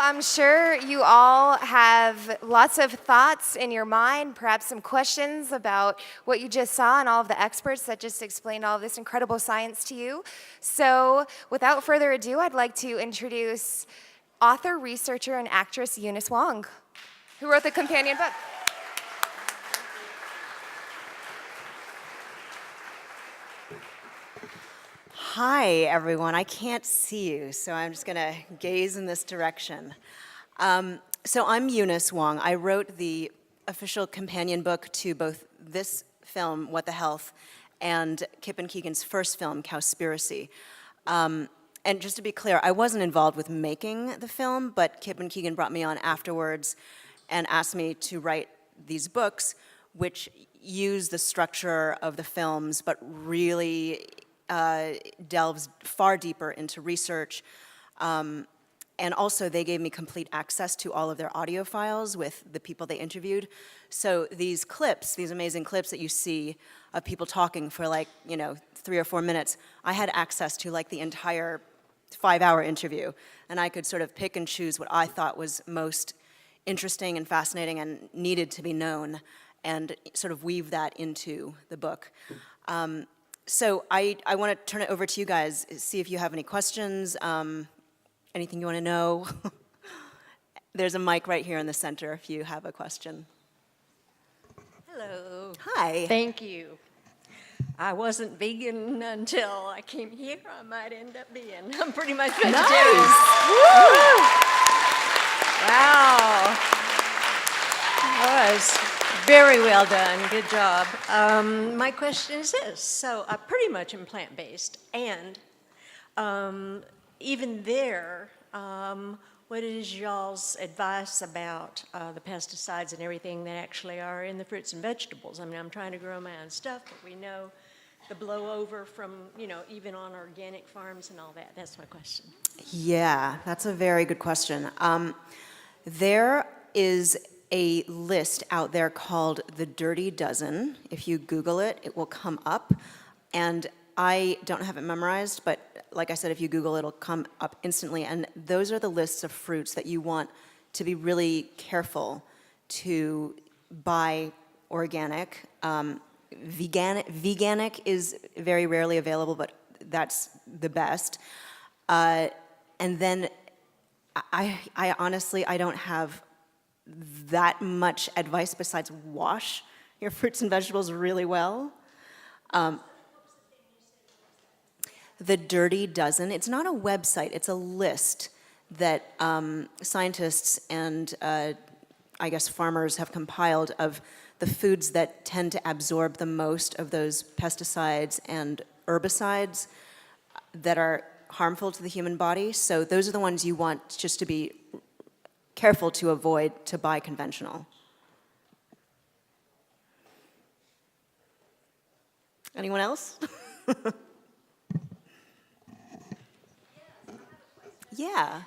I'm sure you all have lots of thoughts in your mind, perhaps some questions about what you just saw and all of the experts that just explained all of this incredible science to you. So without further ado, I'd like to introduce author, researcher, and actress Eunice Wong, who wrote the companion book. Hi, everyone. I can't see you, so I'm just going to gaze in this direction. So I'm Eunice Wong. I wrote the official companion book to both this film, What the Health, and Kip and Keegan's first film, Cowspiracy. And just to be clear, I wasn't involved with making the film, but Kip and Keegan brought me on afterwards and asked me to write these books, which use the structure of the films, but really delves far deeper into research. And also they gave me complete access to all of their audio files with the people they interviewed. So these clips, these amazing clips that you see of people talking for 3 or 4 minutes, I had access to the entire 5-hour interview. And I could sort of pick and choose what I thought was most interesting and fascinating and needed to be known and sort of weave that into the book. So I want to turn it over to you guys, see if you have any questions, anything you want to know. There's a mic right here in the center if you have a question. Hello. Hi. Thank you. I wasn't vegan until I came here. I might end up being. I'm pretty much vegetarian. Nice. Wow. That was very well done. Good job. My question is this. So I pretty much am plant-based, and even there, what is y'all's advice about the pesticides and everything that actually are in the fruits and vegetables? I mean, I'm trying to grow my own stuff, but we know the blowover from, even on organic farms and all that. That's my question. Yeah, that's a very good question. There is a list out there called The Dirty Dozen. If you Google it, it will come up. And I don't have it memorized, but like I said, if you Google it, it'll come up instantly. And those are the lists of fruits that you want to be really careful to buy organic. Veganic is very rarely available, but that's the best. And then I honestly, I don't have that much advice besides wash your fruits and vegetables really well. The Dirty Dozen, it's not a website, it's a list that scientists and I guess farmers have compiled of the foods that tend to absorb the most of those pesticides and herbicides that are harmful to the human body. So those are the ones you want just to be careful to avoid to buy conventional. Anyone else? Yeah,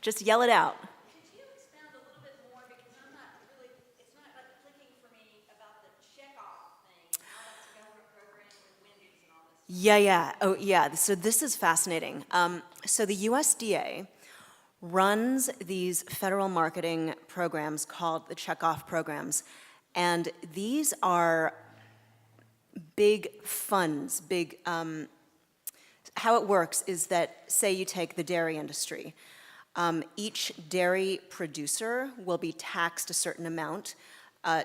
just yell it out. Could you expound a little bit more, because I'm not really, it's not clicking for me about the checkoff thing, and how that's a government program with Wendy's and all this. Yeah. Oh, yeah. So this is fascinating. So the USDA runs these federal marketing programs called the Checkoff Programs. And these are big funds, how it works is that, say you take the dairy industry. Each dairy producer will be taxed a certain amount,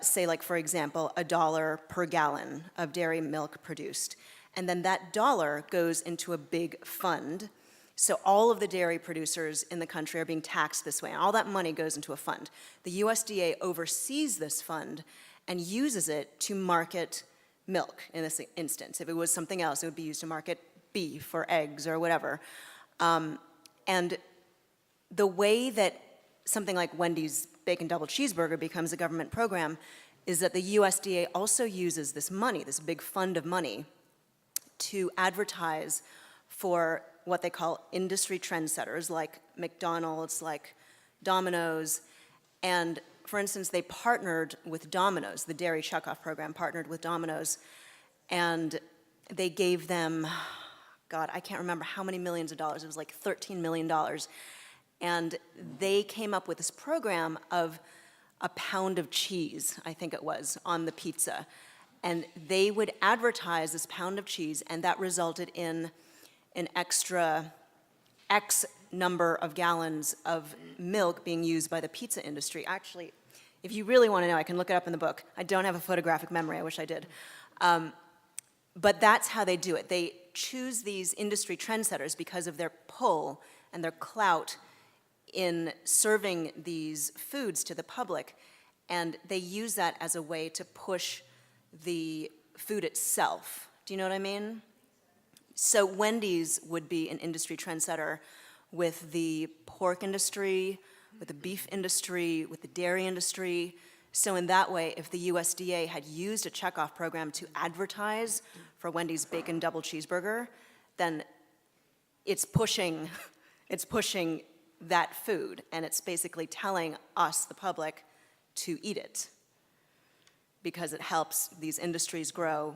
say for example, $1 per gallon of dairy milk produced. And then that dollar goes into a big fund. So all of the dairy producers in the country are being taxed this way, and all that money goes into a fund. The USDA oversees this fund and uses it to market milk in this instance. If it was something else, it would be used to market beef or eggs or whatever. And the way that something like Wendy's Bacon Double Cheeseburger becomes a government program is that the USDA also uses this money, this big fund of money, to advertise for what they call industry trendsetters, like McDonald's, like Domino's. And for instance, they partnered with Domino's, the Dairy Checkoff Program partnered with Domino's, and they gave them, God, I can't remember how many millions of dollars, it was like $13 million. And they came up with this program of a pound of cheese, I think it was, on the pizza. And they would advertise this pound of cheese, and that resulted in an extra X number of gallons of milk being used by the pizza industry. Actually, if you really want to know, I can look it up in the book. I don't have a photographic memory, I wish I did. But that's how they do it. They choose these industry trendsetters because of their pull and their clout in serving these foods to the public, and they use that as a way to push the food itself. Do you know what I mean? So Wendy's would be an industry trendsetter with the pork industry, with the beef industry, with the dairy industry. So in that way, if the USDA had used a checkoff program to advertise for Wendy's bacon double cheeseburger, then it's pushing that food, and it's basically telling us, the public, to eat it because it helps these industries grow,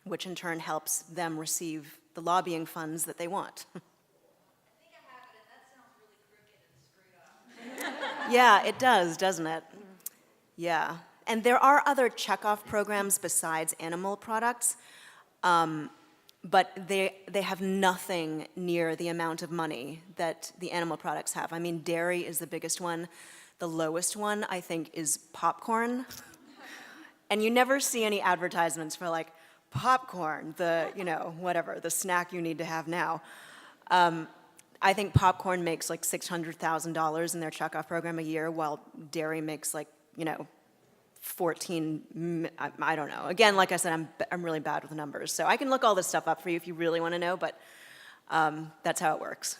which in turn helps them receive the lobbying funds that they want. I think I have it, and that sounds really crooked and screwed up. Yeah, it does, doesn't it? Yeah. And there are other checkoff programs besides animal products, but they have nothing near the amount of money that the animal products have. I mean, dairy is the biggest one. The lowest one, I think, is popcorn. And you never see any advertisements for, like, popcorn, the, whatever, the snack you need to have now. I think popcorn makes like $600,000 in their checkoff program a year, while dairy makes like, 14, I don't know. Again, like I said, I'm really bad with numbers. So I can look all this stuff up for you if you really want to know, but that's how it works.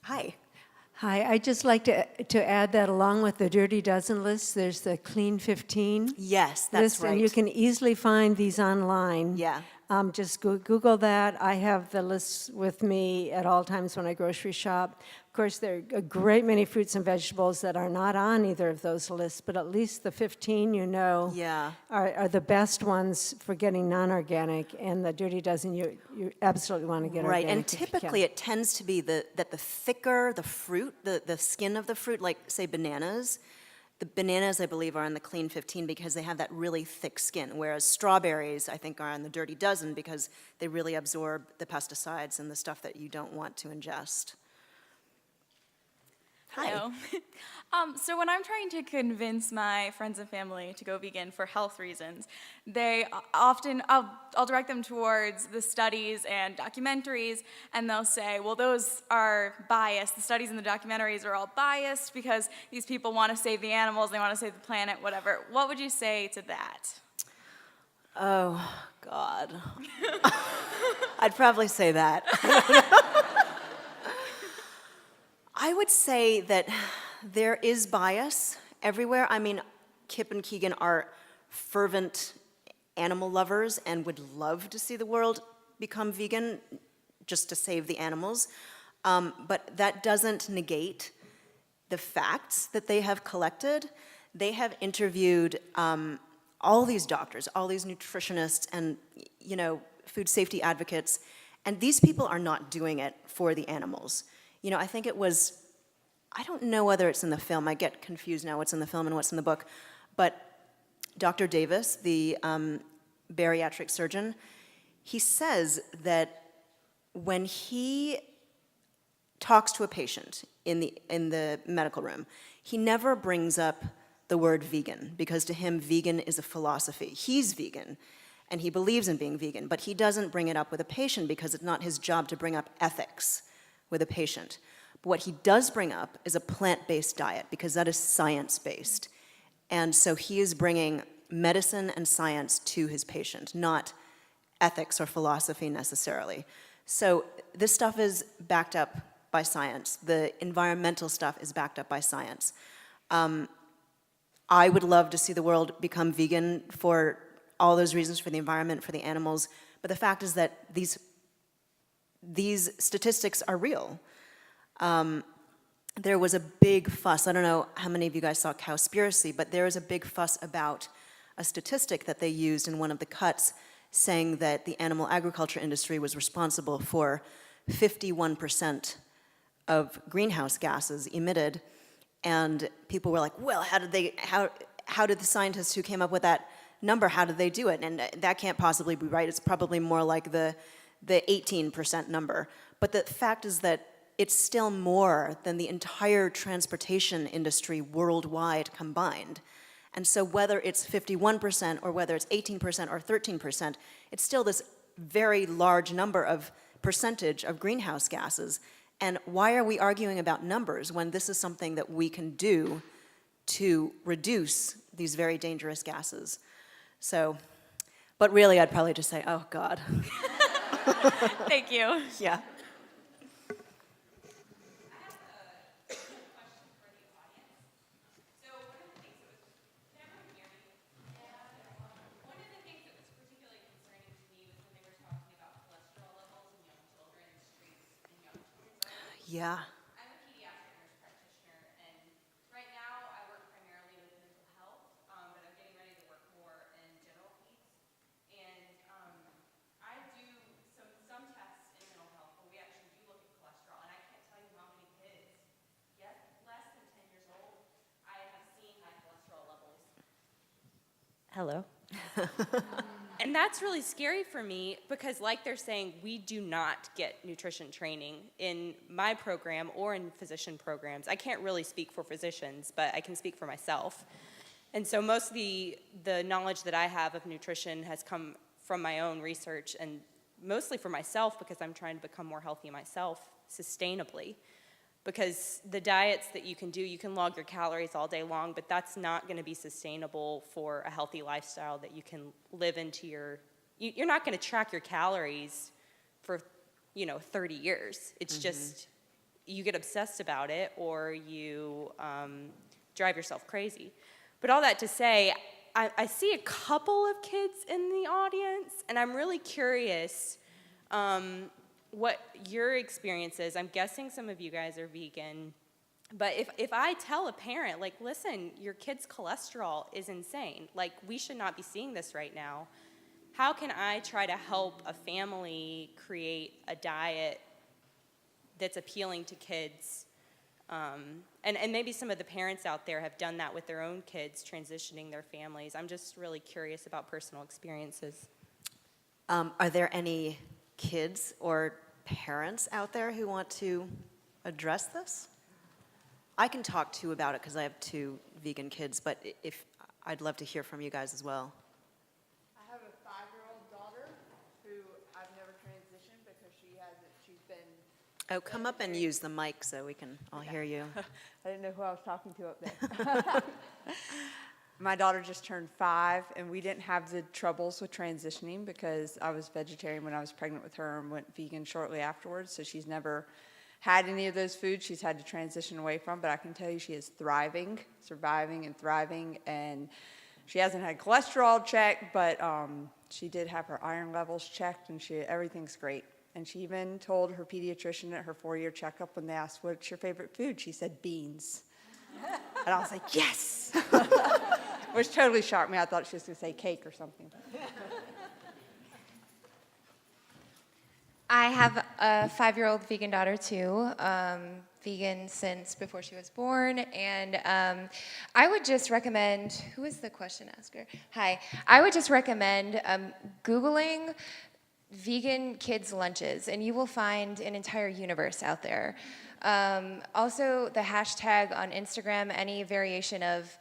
Hi. Hi, I'd just like to add that along with the Dirty Dozen list, there's the Clean 15 Yes, that's list, right. and you can easily find these online. Yeah. Just Google that. I have the list with me at all times when I grocery shop. Of course, there are a great many fruits and vegetables that are not on either of those lists, but at least the 15, Yeah. are the best ones for getting non-organic, and the Dirty Dozen, you absolutely want to get Right, organic. and if you typically can. it tends to be that the thicker the fruit, the skin of the fruit, like, say, bananas, the bananas, I believe, are in the Clean 15 because they have that really thick skin, whereas strawberries, I think, are in the Dirty Dozen because they really absorb the pesticides and the stuff that you don't want to ingest. Hi. Hello. So when I'm trying to convince my friends and family to go vegan for health reasons, they often, I'll direct them towards the studies and documentaries, and they'll say, well, those are biased. The studies and the documentaries are all biased because these people want to save the animals, they want to save the planet, whatever. What would you say to that? Oh, God. I'd probably say that. I would say that there is bias everywhere. I mean, Kip and Keegan are fervent animal lovers and would love to see the world become vegan just to save the animals. But that doesn't negate the facts that they have collected. They have interviewed all these doctors, all these nutritionists and, food safety advocates, and these people are not doing it for the animals. I think it was, I don't know whether it's in the film, I get confused now what's in the film and what's in the book, but Dr. Davis, the bariatric surgeon, he says that when he talks to a patient in the medical room, he never brings up the word vegan, because to him, vegan is a philosophy. He's vegan, and he believes in being vegan, but he doesn't bring it up with a patient because it's not his job to bring up ethics with a patient. But what he does bring up is a plant-based diet, because that is science-based. And so he is bringing medicine and science to his patient, not ethics or philosophy necessarily. So this stuff is backed up by science. The environmental stuff is backed up by science. I would love to see the world become vegan for all those reasons, for the environment, for the animals, but the fact is that these statistics are real. There was a big fuss, I don't know how many of you guys saw Cowspiracy, but there was a big fuss about a statistic that they used in one of the cuts saying that the animal agriculture industry was responsible for 51% of greenhouse gases emitted. And people were like, well, how did the scientists who came up with that number, how did they do it? And that can't possibly be right. It's probably more like the 18% number. But the fact is that it's still more than the entire transportation industry worldwide combined. And so whether it's 51% or whether it's 18% or 13%, it's still this very large number of percentage of greenhouse gases. And why are we arguing about numbers when this is something that we can do to reduce these very dangerous gases? So, but really I'd probably just say, oh God. Thank you. Yeah. Yeah. I'm a pediatric nurse practitioner, and right now I work primarily with mental health, but I'm getting ready to work more in general peds. And I do some tests in mental health, but we actually do look at cholesterol, and I can't tell you how many kids, less than 10 years old, I have seen high cholesterol levels. Hello. And that's really scary for me because, like they're saying, we do not get nutrition training in my program or in physician programs. I can't really speak for physicians, but I can speak for myself. And so most of the knowledge that I have of nutrition has come from my own research and mostly for myself because I'm trying to become more healthy myself sustainably. Because the diets that you can do, you can log your calories all day long, but that's not going to be sustainable for a healthy lifestyle that you can live into you're not going to track your calories for, 30 years. It's just, you get obsessed about it or you drive yourself crazy. But all that to say, I see a couple of kids in the audience, and I'm really curious what your experience is. I'm guessing some of you guys are vegan, but if I tell a parent, like, listen, your kid's cholesterol is insane, like, we should not be seeing this right now, how can I try to help a family create a diet that's appealing to kids? And maybe some of the parents out there have done that with their own kids, transitioning their families. I'm just really curious about personal experiences. Are there any kids or parents out there who want to address this? I can talk too about it because I have 2 vegan kids, but I'd love to hear from you guys as well. I have a 5-year-old daughter who I've never transitioned because she's been... Oh, come up and use the mic so we can all hear you. I didn't know who I was talking to up there. My daughter just turned 5, and we didn't have the troubles with transitioning because I was vegetarian when I was pregnant with her and went vegan shortly afterwards, so she's never had any of those foods she's had to transition away from, but I can tell you she is thriving, surviving and thriving, and she hasn't had cholesterol checked, but she did have her iron levels checked, and everything's great. And she even told her pediatrician at her 4-year checkup when they asked, what's your favorite food? She said, beans. And I was like, yes! Which totally shocked me. I thought she was going to say cake or something. I have a 5-year-old vegan daughter too, vegan since before she was born, and I would just recommend, who is the question asker? Hi. I would just recommend Googling vegan kids lunches, and you will find an entire universe out there. Also, the hashtag on Instagram, any variation of,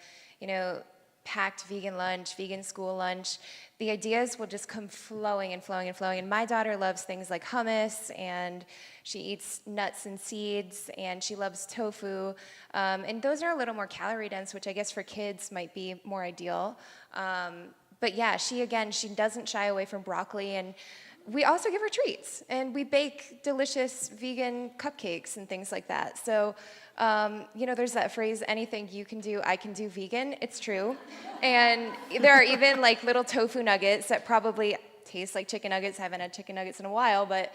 packed vegan lunch, vegan school lunch, the ideas will just come flowing and flowing and flowing. And my daughter loves things like hummus, and she eats nuts and seeds, and she loves tofu. And those are a little more calorie dense, which I guess for kids might be more ideal. But yeah, she doesn't shy away from broccoli, and we also give her treats, and we bake delicious vegan cupcakes and things like that. So, there's that phrase, anything you can do, I can do vegan. It's true. And there are even like little tofu nuggets that probably taste like chicken nuggets. I haven't had chicken nuggets in a while, but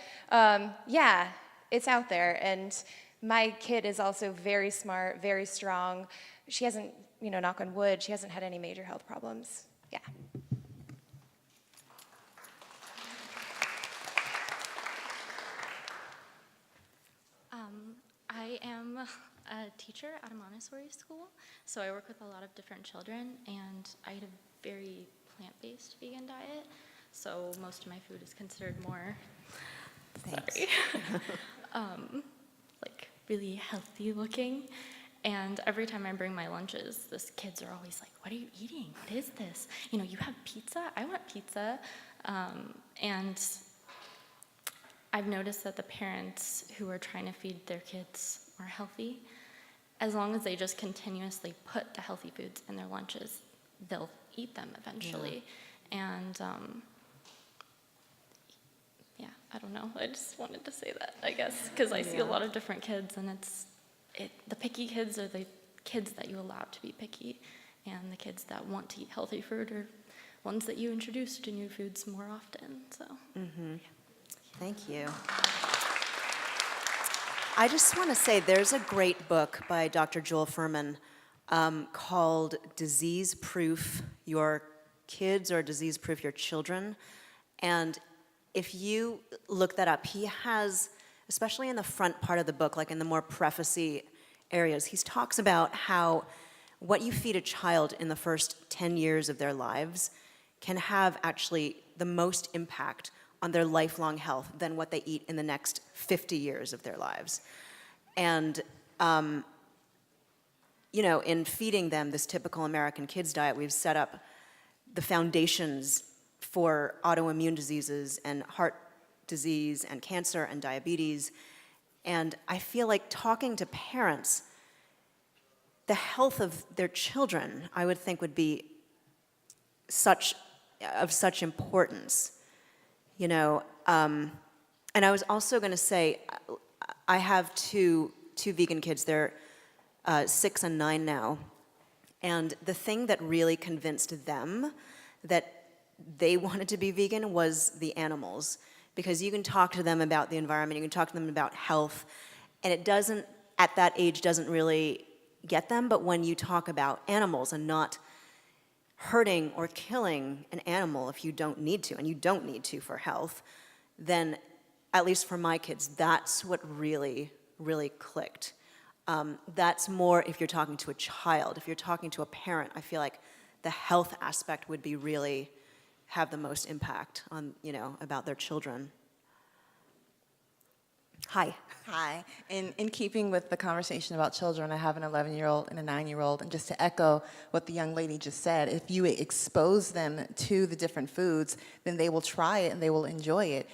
yeah, it's out there. And my kid is also very smart, very strong. She hasn't, knock on wood, she hasn't had any major health problems. Yeah. I am a teacher at a Montessori school, so I work with a lot of different children, and I eat a very plant-based vegan diet, so most of my food is considered more, sorry, like really healthy looking. And every time I bring my lunches, the kids are always like, "What are you eating? What is this? You know, you have pizza? I want pizza." And I've noticed that the parents who are trying to feed their kids more healthy, as long as they just continuously put the healthy foods in their lunches, they'll eat them eventually. Yeah. And yeah, I don't know. I just wanted to say that, I guess, because I see a lot of different kids, and the picky kids are the kids that you allow to be picky, and the kids that want to eat healthy food are ones that you introduce to new foods more often. So, yeah. Thank you. I just want to say there's a great book by Dr. Joel Fuhrman called Disease Proof Your Kids or Disease Proof Your Children. And if you look that up, he has, especially in the front part of the book, like in the more preface-y areas, he talks about how what you feed a child in the first 10 years of their lives can have actually the most impact on their lifelong health than what they eat in the next 50 years of their lives. And, you know, in feeding them this typical American kids diet, we've set up the foundations for autoimmune diseases and heart disease and cancer and diabetes. And I feel like talking to parents, the health of their children, I would think would be of such importance. You know, and I was also going to say, I have two vegan kids. They're 6 and 9 now. And the thing that really convinced them that they wanted to be vegan was the animals. Because you can talk to them about the environment, you can talk to them about health, and it doesn't, at that age, doesn't really get them. But when you talk about animals and not hurting or killing an animal if you don't need to, and you don't need to for health, then at least for my kids, that's what really, really clicked. That's more if you're talking to a child. If you're talking to a parent, I feel like the health aspect would be really have the most impact on, you know, about their children. Hi. Hi. In keeping with the conversation about children, I have an 11-year-old and a 9-year-old, and just to echo what the young lady just said, if you expose them to the different foods, then they will try it and they will enjoy it.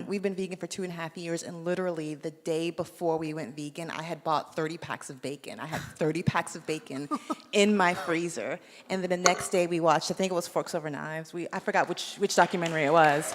We've been vegan for 2.5 years, and literally the day before we went vegan, I had bought 30 packs of bacon. I had 30 packs of bacon in my freezer, and then the next day we watched, I think it was Forks Over Knives. I forgot which documentary it was.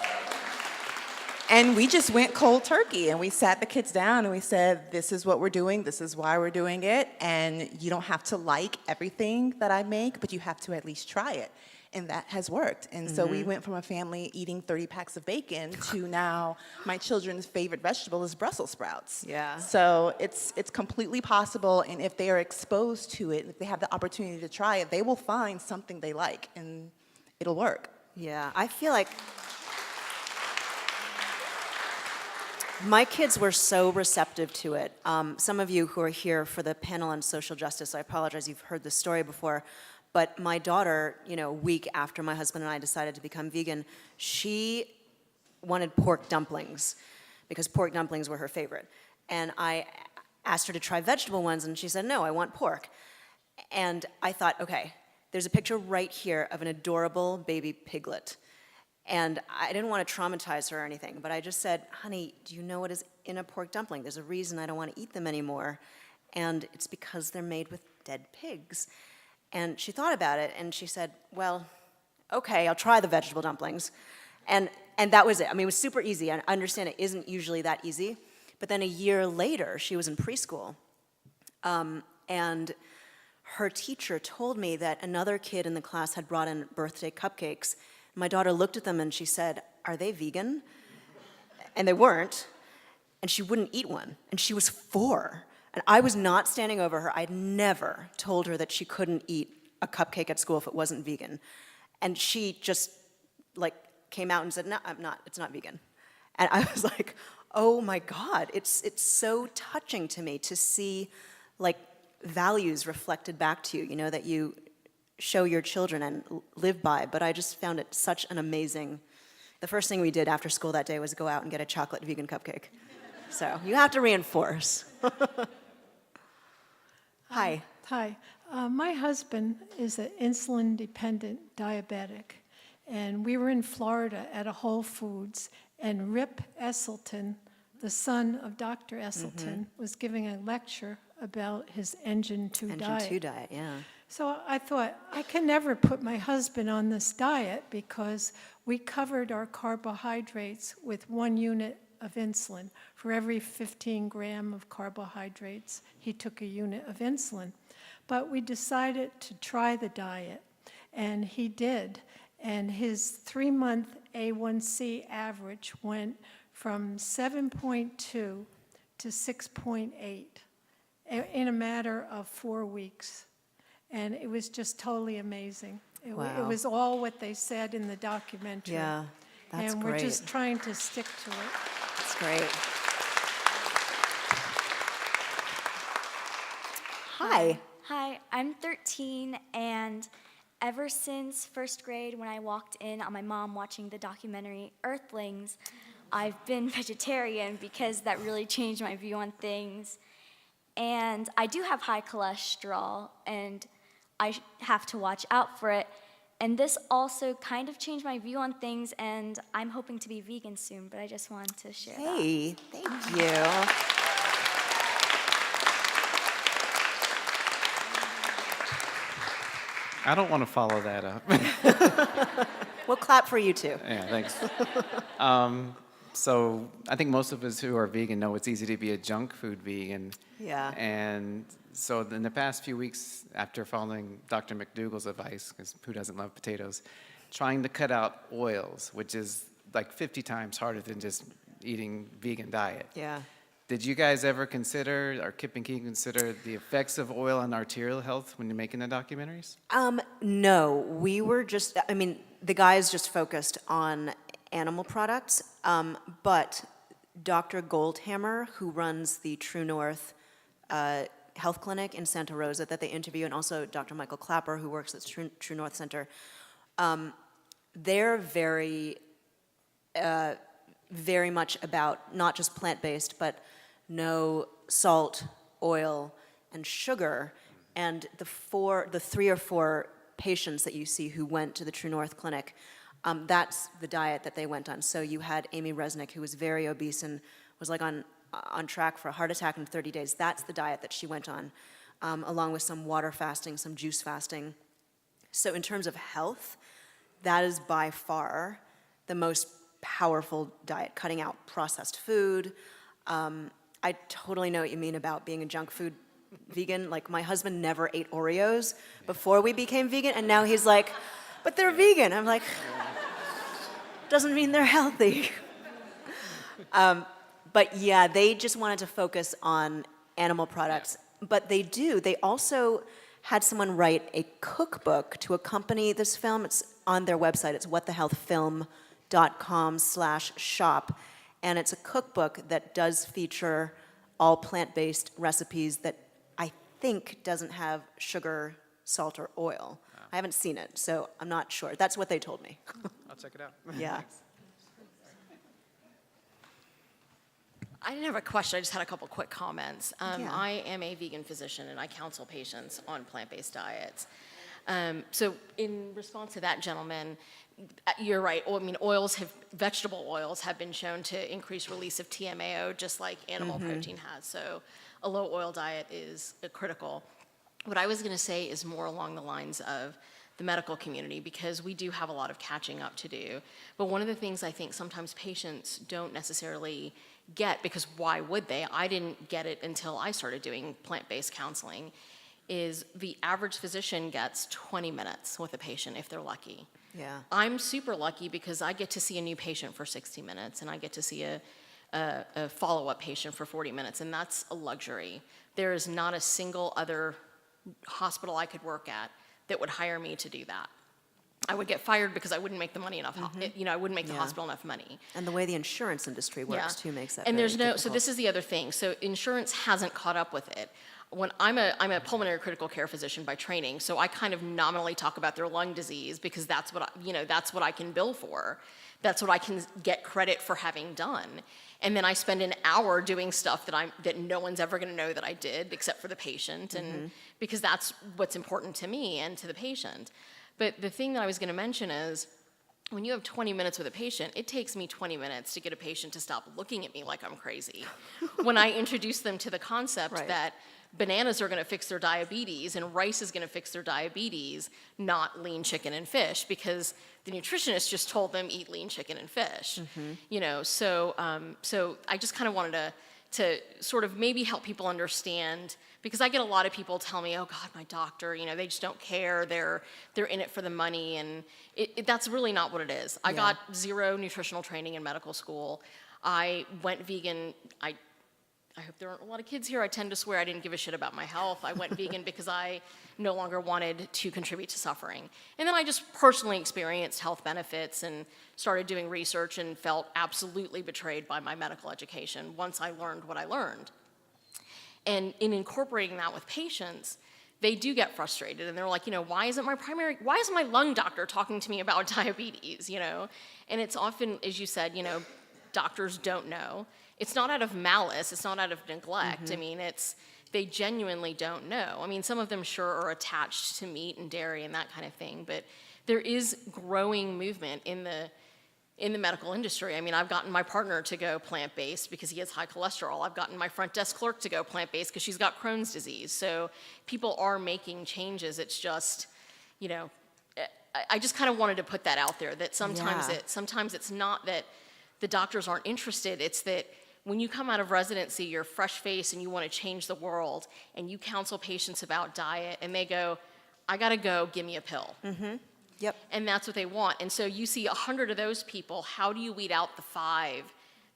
And we just went cold turkey, and we sat the kids down and we said, this is what we're doing, this is why we're doing it, and you don't have to like everything that I make, but you have to at least try it. And that has worked. And so we went from a family eating 30 packs of bacon to now my children's favorite vegetable is Brussels sprouts. Yeah. So it's completely possible, and if they are exposed to it, if they have the opportunity to try it, they will find something they like, and it'll work. Yeah, I feel like my kids were so receptive to it. Some of you who are here for the panel on social justice, I apologize, you've heard this story before, but my daughter, you know, a week after my husband and I decided to become vegan, she wanted pork dumplings because pork dumplings were her favorite. And I asked her to try vegetable ones, and she said, no, I want pork. And I thought, okay, there's a picture right here of an adorable baby piglet. And I didn't want to traumatize her or anything, but I just said, honey, do you know what is in a pork dumpling? There's a reason I don't want to eat them anymore, and it's because they're made with dead pigs. And she thought about it, and she said, well, okay, I'll try the vegetable dumplings. And that was it. I mean, it was super easy. I understand it isn't usually that easy, but then a year later, she was in preschool, and her teacher told me that another kid in the class had brought in birthday cupcakes. My daughter looked at them and she said, are they vegan? And they weren't, and she wouldn't eat one, and she was 4. And I was not standing over her. I'd never told her that she couldn't eat a cupcake at school if it wasn't vegan. And she just, like, came out and said, no, I'm not, it's not vegan. And I was like, oh my God, it's so touching to me to see like values reflected back to you, you know, that you show your children and live by. But I just found it such an amazing, the first thing we did after school that day was go out and get a chocolate vegan cupcake. So you have to reinforce. Hi. Hi. My husband is an insulin-dependent diabetic, and we were in Florida at a Whole Foods, and Rip Esselstyn, the son of Dr. Esselstyn, was giving a lecture about his Engine 2 diet. Engine 2 diet, yeah. So I thought, I can never put my husband on this diet because we covered our carbohydrates with 1 unit of insulin. For every 15 gram of carbohydrates, he took a unit of insulin. But we decided to try the diet, and he did. And his 3-month A1C average went from 7.2 to 6.8 in a matter of 4 weeks. And it was just totally amazing. It Wow. was all what they said in the documentary. Yeah, that's and great. we're just trying to stick to it. That's great. Hi. Hi, I'm 13, and ever since first grade when I walked in on my mom watching the documentary Earthlings, I've been vegetarian because that really changed my view on things. And I do have high cholesterol, and I have to watch out for it. And this also kind of changed my view on things, and I'm hoping to be vegan soon, but I just wanted to share that. Hey, thank you. I don't want to follow that up. We'll clap for you too. Yeah, thanks. So I think most of us who are vegan know it's easy to be a junk food vegan. Yeah. And so in the past few weeks, after following Dr. McDougall's advice, because who doesn't love potatoes, trying to cut out oils, which is like 50 times harder than just eating vegan diet. Yeah. Did you guys ever consider, or Kip and Key consider, the effects of oil on arterial health when you're making the documentaries? No, we were just, I mean, the guys just focused on animal products, but Dr. Goldhammer, who runs the True North Health Clinic in Santa Rosa that they interview, and also Dr. Michael Clapper, who works at True North Center, they're very much about not just plant-based, but no salt, oil, and sugar. And the 3 or 4 patients that you see who went to the True North Clinic, that's the diet that they went on. So you had Amy Resnick, who was very obese and was like on track for a heart attack in 30 days. That's the diet that she went on, along with some water fasting, some juice fasting. So in terms of health, that is by far the most powerful diet, cutting out processed food. I totally know what you mean about being a junk food vegan. Like, my husband never ate Oreos before we became vegan, and now he's like, but they're vegan. I'm like, doesn't mean they're healthy. But yeah, they just wanted to focus on animal products. But they also had someone write a cookbook to accompany this film. It's on their website. It's whatthehealthfilm.com/shop. And it's a cookbook that does feature all plant-based recipes that I think doesn't have sugar, salt, or oil. I haven't seen it, so I'm not sure. That's what they told me. I'll check it out. Yeah. I didn't have a question, I just had a couple quick comments. Yeah. I am a vegan physician and I counsel patients on plant-based diets. So in response to that gentleman, you're right. I mean, vegetable oils have been shown to increase release of TMAO just like animal protein has. So a low oil diet is critical. What I was going to say is more along the lines of the medical community, because we do have a lot of catching up to do. But one of the things I think sometimes patients don't necessarily get, because why would they? I didn't get it until I started doing plant-based counseling, is the average physician gets 20 minutes with a patient if they're lucky. Yeah. I'm super lucky because I get to see a new patient for 60 minutes and I get to see a follow-up patient for 40 minutes, and that's a luxury. There is not a single other hospital I could work at that would hire me to do that. I would get fired because I wouldn't make the money enough, I wouldn't make the hospital enough money. And the way the insurance industry works too makes that And very there's no, so difficult. this is the other thing. So insurance hasn't caught up with it. When I'm a pulmonary critical care physician by training, so I kind of nominally talk about their lung disease because that's what that's what I can bill for. That's what I can get credit for having done. And then I spend an hour doing stuff that no one's ever going to know that I did except for the patient, and because that's what's important to me and to the patient. But the thing that I was going to mention is, when you have 20 minutes with a patient, it takes me 20 minutes to get a patient to stop looking at me like I'm crazy. When I introduce them to the concept that bananas are going to fix their diabetes and rice is going to fix their diabetes, not lean chicken and fish, because the nutritionist just told them eat lean chicken and fish. So I just kind of wanted to sort of maybe help people understand, because I get a lot of people tell me, oh God, my doctor, they just don't care, they're in it for the money, and that's really not what it is. I got 0 nutritional training in medical school. I went vegan. I hope there aren't a lot of kids here. I tend to swear I didn't give a shit about my health. I went vegan because I no longer wanted to contribute to suffering. And then I just personally experienced health benefits and started doing research and felt absolutely betrayed by my medical education once I learned what I learned. And in incorporating that with patients, they do get frustrated and they're like, why isn't my lung doctor talking to me about diabetes, And it's often, as you said, doctors don't know. It's not out of malice, it's not out of neglect. I mean, they genuinely don't know. I mean, some of them sure are attached to meat and dairy and that kind of thing, but there is growing movement in the medical industry. I mean, I've gotten my partner to go plant-based because he has high cholesterol. I've gotten my front desk clerk to go plant-based because she's got Crohn's disease. So people are making changes. It's just, I just kind of wanted to put that out there, that sometimes it's not that the doctors aren't interested, it's that when you come out of residency, you're fresh-faced and you want to change the world, and you counsel patients about diet, and they go, I gotta go, give me a pill. Yep. And that's what they want. And so you see 100 of those people, how do you weed out the 5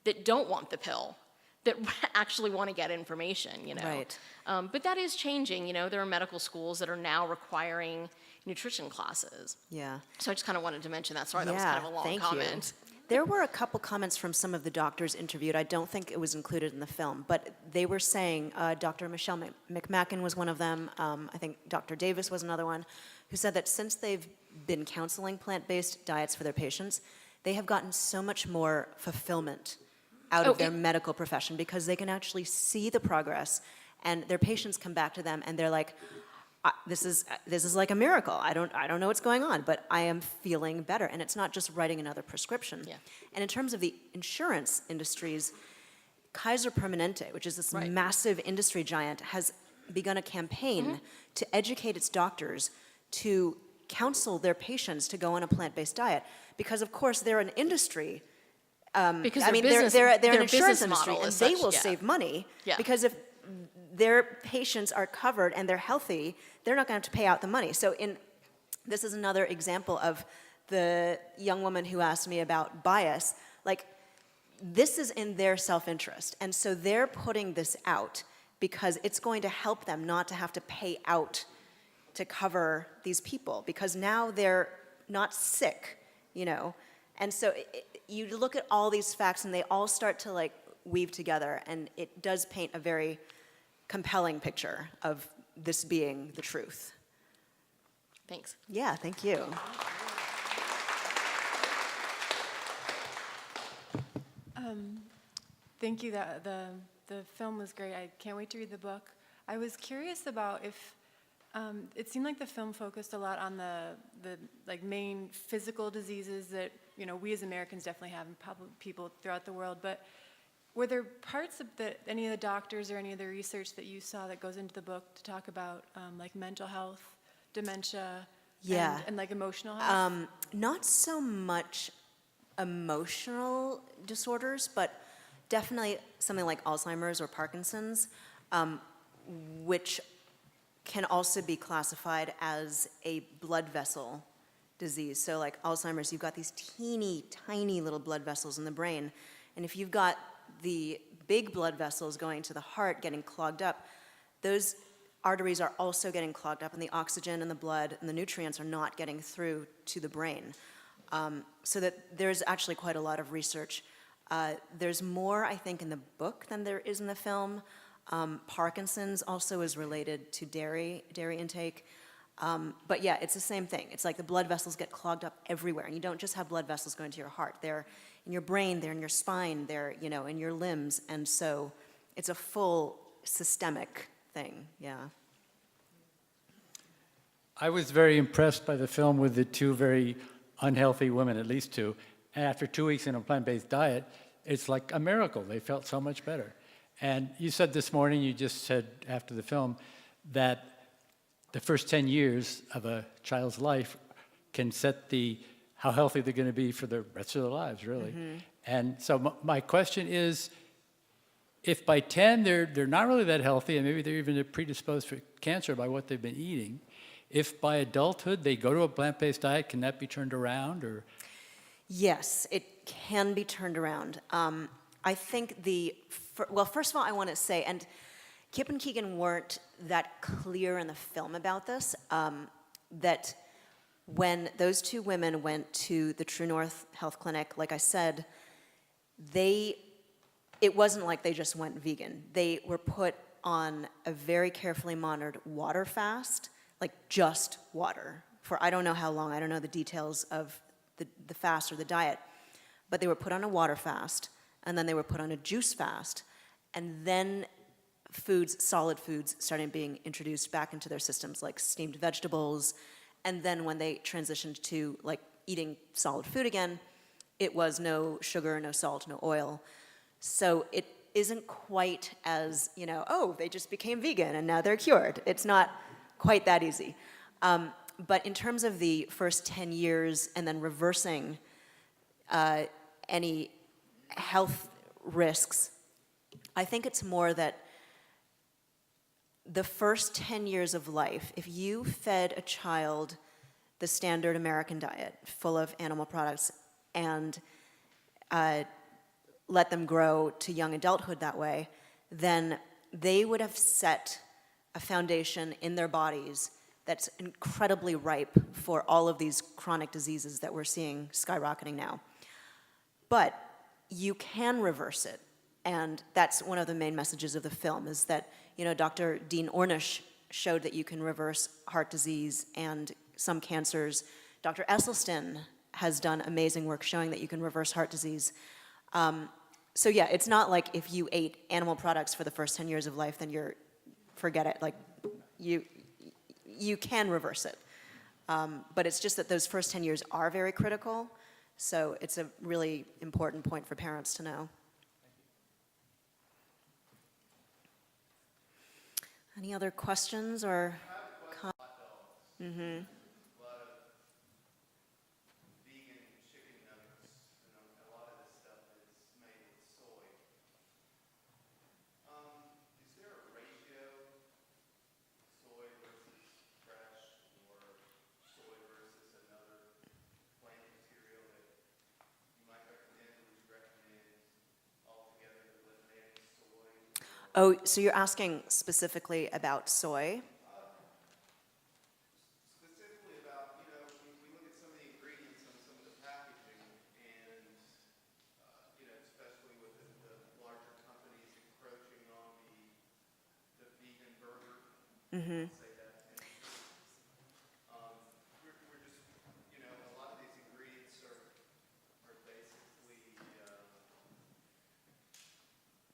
that don't want the pill, that actually want to get information, Right. But that is changing, there are medical schools that are now requiring nutrition classes. Yeah. So I just kind of wanted to mention that. Sorry, that was kind of a long comment. There were a couple comments from some of the doctors interviewed. I don't think it was included in the film, but they were saying, Dr. Michelle McMacken was one of them, I think Dr. Davis was another one, who said that since they've been counseling plant-based diets for their patients, they have gotten so much more fulfillment out of their medical profession because they can actually see the progress, and their patients come back to them and they're like, this is like a miracle. I don't know what's going on, but I am feeling better. And it's not just writing another prescription. Yeah. And in terms of the insurance industries, Kaiser Permanente, which is this massive industry giant, has begun a campaign to educate its doctors to counsel their patients to go on a plant-based diet. Because of course they're an industry. Because they're an their insurance business industry, model and is they such, will save money. Yeah. Because if their patients are covered and they're healthy, they're not going to have to pay out the money. So this is another example of the young woman who asked me about bias. Like, this is in their self-interest. And so they're putting this out because it's going to help them not to have to pay out to cover these people, because now they're not sick, And so you look at all these facts and they all start to weave together, and it does paint a very compelling picture of this being the truth. Thanks. Yeah, thank you. Thank you. The film was great. I can't wait to read the book. I was curious about if it seemed like the film focused a lot on the main physical diseases that we as Americans definitely have, and probably people throughout the world. But were there parts of any of the doctors or any of the research that you saw that goes into the book to talk about mental health, dementia, and emotional health? Not so much emotional disorders, but definitely something like Alzheimer's or Parkinson's, which can also be classified as a blood vessel disease. So like Alzheimer's, you've got these teeny, tiny little blood vessels in the brain. And if you've got the big blood vessels going to the heart getting clogged up, those arteries are also getting clogged up, and the oxygen and the blood and the nutrients are not getting through to the brain. So that there's actually quite a lot of research. There's more, I think, in the book than there is in the film. Parkinson's also is related to dairy intake. But yeah, it's the same thing. It's like the blood vessels get clogged up everywhere, and you don't just have blood vessels going to your heart. They're in your brain, they're in your spine, they're, you know, in your limbs, and so it's a full systemic thing, yeah. I was very impressed by the film with the two very unhealthy women, at least two. And after 2 weeks in a plant-based diet, it's like a miracle. They felt so much better. And you said this morning, you just said after the film, that the first 10 years of a child's life can set how healthy they're going to be for the rest of their lives, really. Mm-hmm. And so my question is, if by 10 they're not really that healthy, and maybe they're even predisposed for cancer by what they've been eating, if by adulthood they go to a plant-based diet, can that be turned around? Or? Yes, it can be turned around. I think well, first of all, I want to say, and Kip and Keegan weren't that clear in the film about this, that when those two women went to the True North Health Clinic, like I said, it wasn't like they just went vegan. They were put on a very carefully monitored water fast, like just water, for I don't know how long. I don't know the details of the fast or the diet, but they were put on a water fast, and then they were put on a juice fast, and then solid foods started being introduced back into their systems, like steamed vegetables, and then when they transitioned to like eating solid food again, it was no sugar, no salt, no oil. So it isn't quite as, you know, oh, they just became vegan and now they're cured. It's not quite that easy. But in terms of the first 10 years and then reversing any health risks, I think it's more that the first 10 years of life, if you fed a child the standard American diet full of animal products and let them grow to young adulthood that way, then they would have set a foundation in their bodies that's incredibly ripe for all of these chronic diseases that we're seeing skyrocketing now. But you can reverse it, and that's one of the main messages of the film, is that, you know, Dr. Dean Ornish showed that you can reverse heart disease and some cancers. Dr. Esselstyn has done amazing work showing that you can reverse heart disease. So yeah, it's not like if you ate animal products for the first 10 years of life, then forget it. Like, you can reverse it. But it's just that those first 10 years are very critical, so it's a really important point for parents to know. Any other questions or comments? Mm-hmm. Oh, so you're asking specifically about soy? Specifically about, you know, we look at some of the ingredients on some of the packaging, and, you know, especially with the larger companies encroaching on the vegan burger, Mm-hmm. say that. We're just, you know, a lot of these ingredients are basically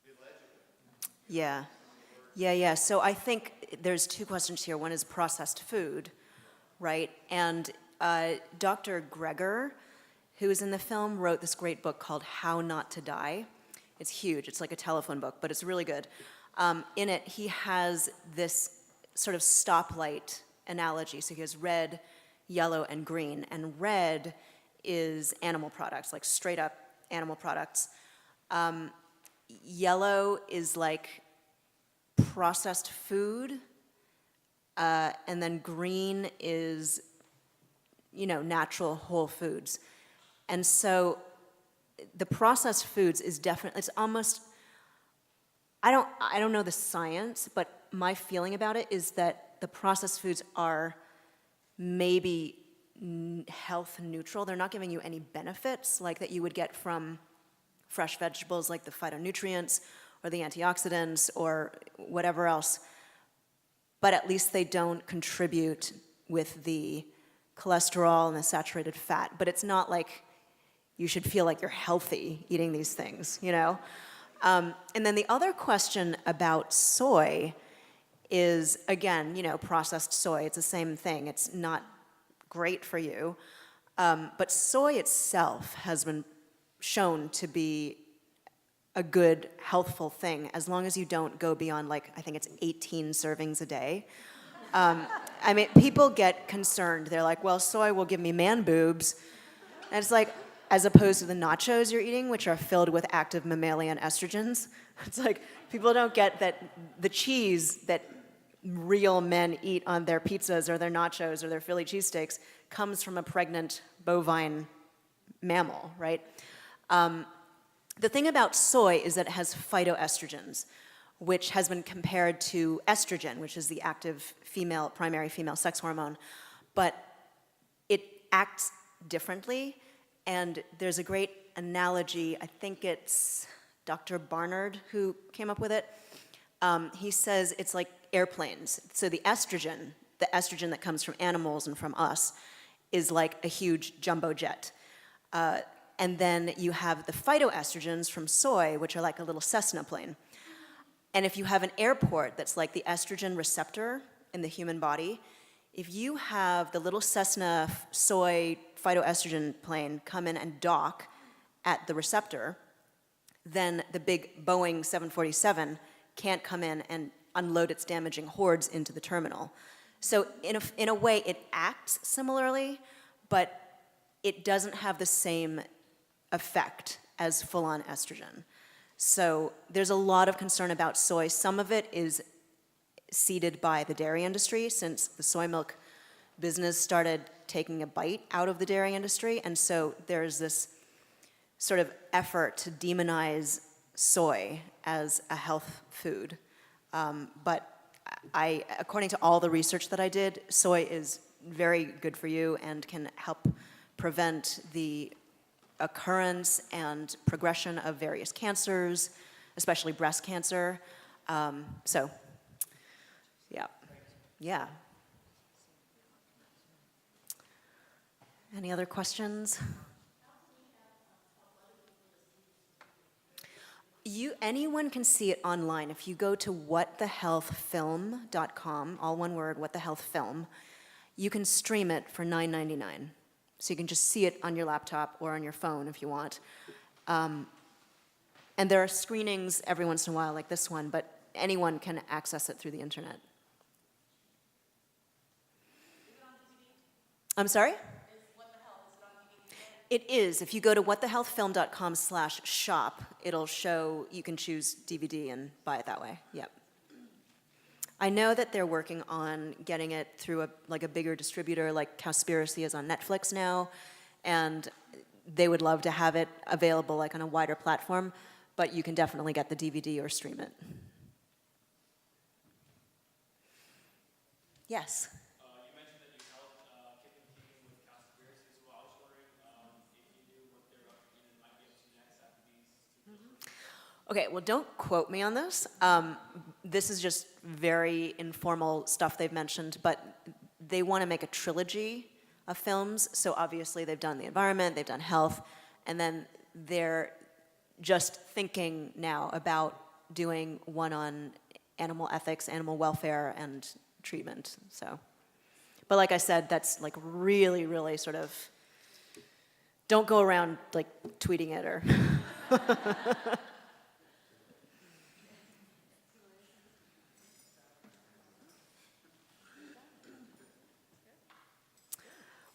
illegible. Yeah. So I think there's two questions here. One is processed food, right? And Dr. Greger, who is in the film, wrote this great book called How Not to Die. It's huge. It's like a telephone book, but it's really good. In it, he has this sort of stoplight analogy. So he has red, yellow, and green. And red is animal products, like straight up animal products. Yellow is like processed food, and then green is, you know, natural whole foods. And so the processed foods is definitely, it's almost, I don't know the science, but my feeling about it is that the processed foods are maybe health neutral. They're not giving you any benefits like that you would get from fresh vegetables, like the phytonutrients or the antioxidants or whatever else. But at least they don't contribute with the cholesterol and the saturated fat. But it's not like you should feel like you're healthy eating these things, you know? And then the other question about soy is, again, you know, processed soy. It's the same thing. It's not great for you. But soy itself has been shown to be a good, healthful thing as long as you don't go beyond, like, I think it's 18 servings a day. I mean, people get concerned. They're like, well, soy will give me man boobs. And it's like, as opposed to the nachos you're eating, which are filled with active mammalian estrogens. It's like, people don't get that the cheese that real men eat on their pizzas or their nachos or their Philly cheesesteaks comes from a pregnant bovine mammal, right? The thing about soy is that it has phytoestrogens, which has been compared to estrogen, which is the active primary female sex hormone, but it acts differently. And there's a great analogy, I think it's Dr. Barnard who came up with it. He says it's like airplanes. So the estrogen that comes from animals and from us, is like a huge jumbo jet. And then you have the phytoestrogens from soy, which are like a little Cessna plane. And if you have an airport that's like the estrogen receptor in the human body, if you have the little Cessna soy phytoestrogen plane come in and dock at the receptor, then the big Boeing 747 can't come in and unload its damaging hordes into the terminal. So in a way, it acts similarly, but it doesn't have the same effect as full-on estrogen. So there's a lot of concern about soy. Some of it is seeded by the dairy industry, since the soy milk business started taking a bite out of the dairy industry, and so there's this sort of effort to demonize soy as a health food. But according to all the research that I did, soy is very good for you and can help prevent the occurrence and progression of various cancers, especially breast cancer. So, yeah. Yeah. Any other questions? Anyone can see it online. If you go to whatthehealthfilm.com, all one word, whatthehealthfilm, you can stream it for $9.99. So you can just see it on your laptop or on your phone if you want. And there are screenings every once in a while like this one, but anyone can access it through the internet. I'm sorry? It is. If you go to whatthehealthfilm.com/shop, it'll show, you can choose DVD and buy it that way. Yep. I know that they're working on getting it through a bigger distributor, like Cowspiracy is on Netflix now, and they would love to have it available like on a wider platform, but you can definitely get the DVD or stream it. Yes? You mentioned that you helped Kip and Keegan with Cowspiracy as well. I was wondering if you knew what they're up to and might be up to next after these two. Okay, well, don't quote me on this. This is just very informal stuff they've mentioned, but they want to make a trilogy of films. So obviously they've done the environment, they've done health, and then they're just thinking now about doing one on animal ethics, animal welfare, and treatment. So, but like I said, that's like really, really sort of, don't go around like tweeting it or.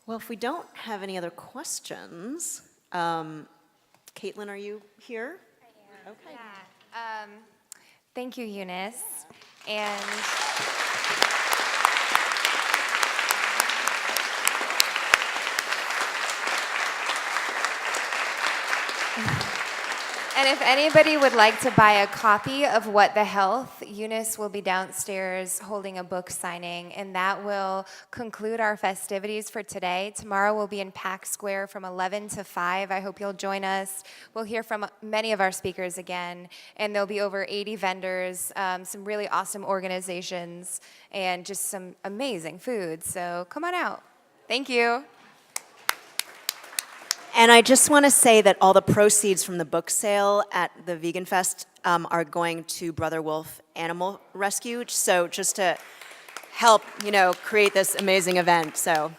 Well, if we don't have any other questions, Caitlin, are you here? I am. Okay. Yeah. Thank you, Eunice. And if anybody would like to buy a copy of What the Health, Eunice will be downstairs holding a book signing, and that will conclude our festivities for today. Tomorrow we'll be in Pack Square from 11 to 5. I hope you'll join us. We'll hear from many of our speakers again, and there'll be over 80 vendors, some really awesome organizations, and just some amazing food. So come on out. Thank you. And I just want to say that all the proceeds from the book sale at the VeganFest are going to Brother Wolf Animal Rescue, so just to help, create this amazing event. So